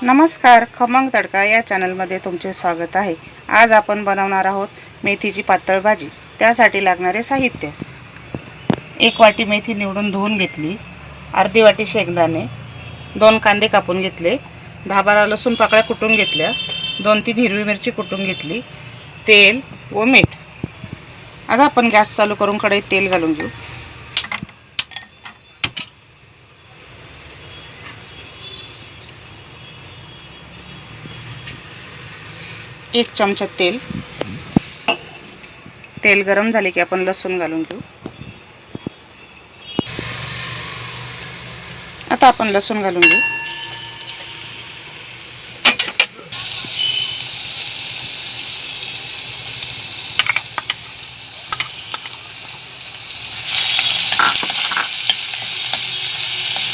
नमस्कार, खमंग तडका या चॅनलमध्ये तुमचे स्वागत आहे। आज आपण बनवणार आहोत मेथीची पातळ भाजी। त्यासाठी लागणारे साहित्य: 1 वाटी मेथी निवडून धुवून घेतली, अर्धी वाटी शेंगदाणे, 2 कांदे कापून घेतले, 10-12 लसूण पाकळ्या कुटून घेतल्या, 2-3 हिरवी मिरची कुटून घेतली, तेल व मीठ। आता आपण गॅस चालू करून कढईत तेल घालून घेऊ। 1 चमचा तेल गरम झाले की आपण लसूण घालून घेऊ। आता आपण लसूण घालून घेऊ।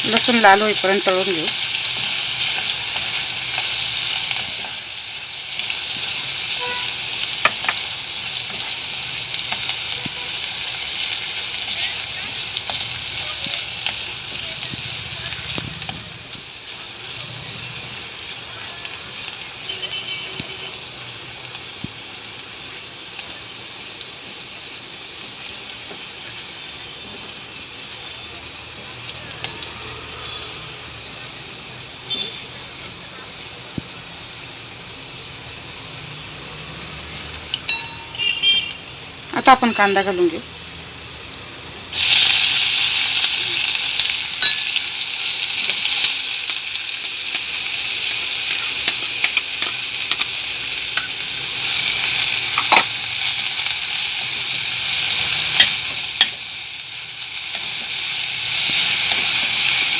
लसूण लाल होईपर्यंत तळून घेऊ। आता आपण कांदा घालून घेऊ।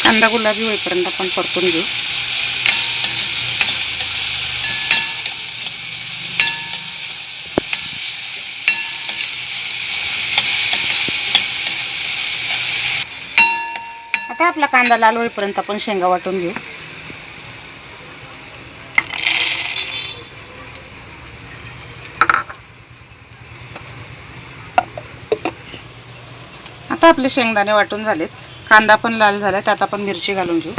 कांदा गुलाबी होईपर्यंत आपण परतून घेऊ। आता आपला कांदा लाल होईपर्यंत आपण शेंगा वाटून घेऊ। आता आपले शेंगदाणे वाटून झालेत, कांदा पण लाल झाला, त्यात आपण मिरची घालून घेऊ।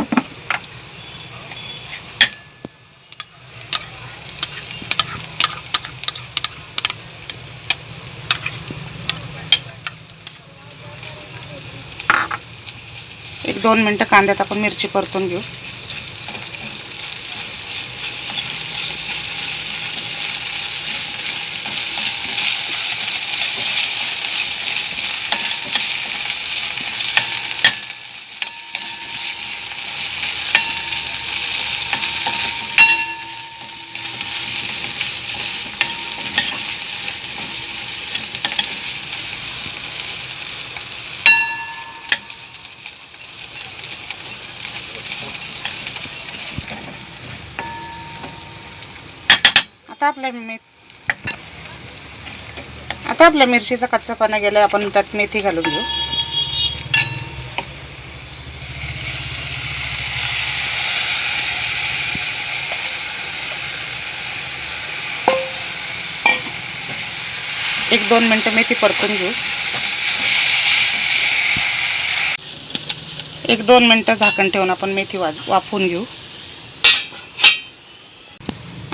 एक 2 मिनिटं कांद्यात आपण मिरची परतून घेऊ। आता आपल्या मिरचीचा कच्चापणा गेला, आपण त्यात मेथी घालून घेऊ। एक 2 मिनिटं मेथी परतून घेऊ। 1-2 मिनिटं झाकण ठेवून आपण मेथी वाफवून घेऊ।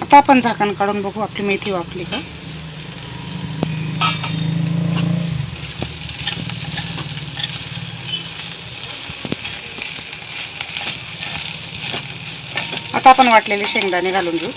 आता आपण झाकण काढून बघू आपली मेथी वाफली का। आता आपण वाटलेले शेंगदाणे घालून घेऊ।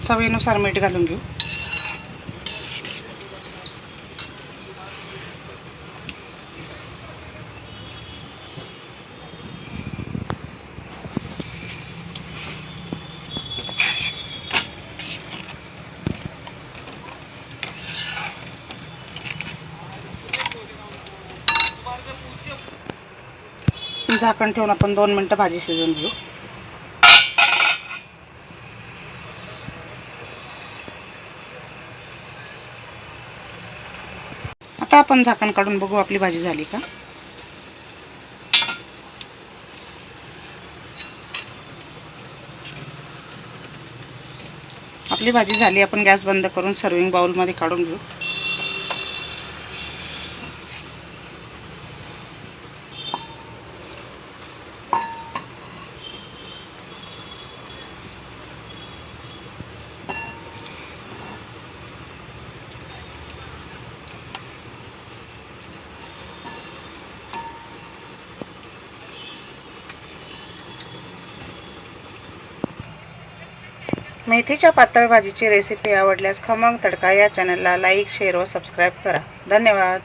चवीनुसार मीठ घालून घेऊ। झाकण ठेवून आपण 2 मिनिटं भाजी शिजवून घेऊ. आता आपण झाकण काढून बघू आपली भाजी झाली का. आपली भाजी झाली. आपण गॅस बंद करून सर्विंग बाउलमध्ये काढून घेऊ. मेथीच्या पातळ भाजीची रेसिपी आवडल्यास खमंग तडका या चॅनलला लाईक, शेअर व सबस्क्राईब करा. धन्यवाद.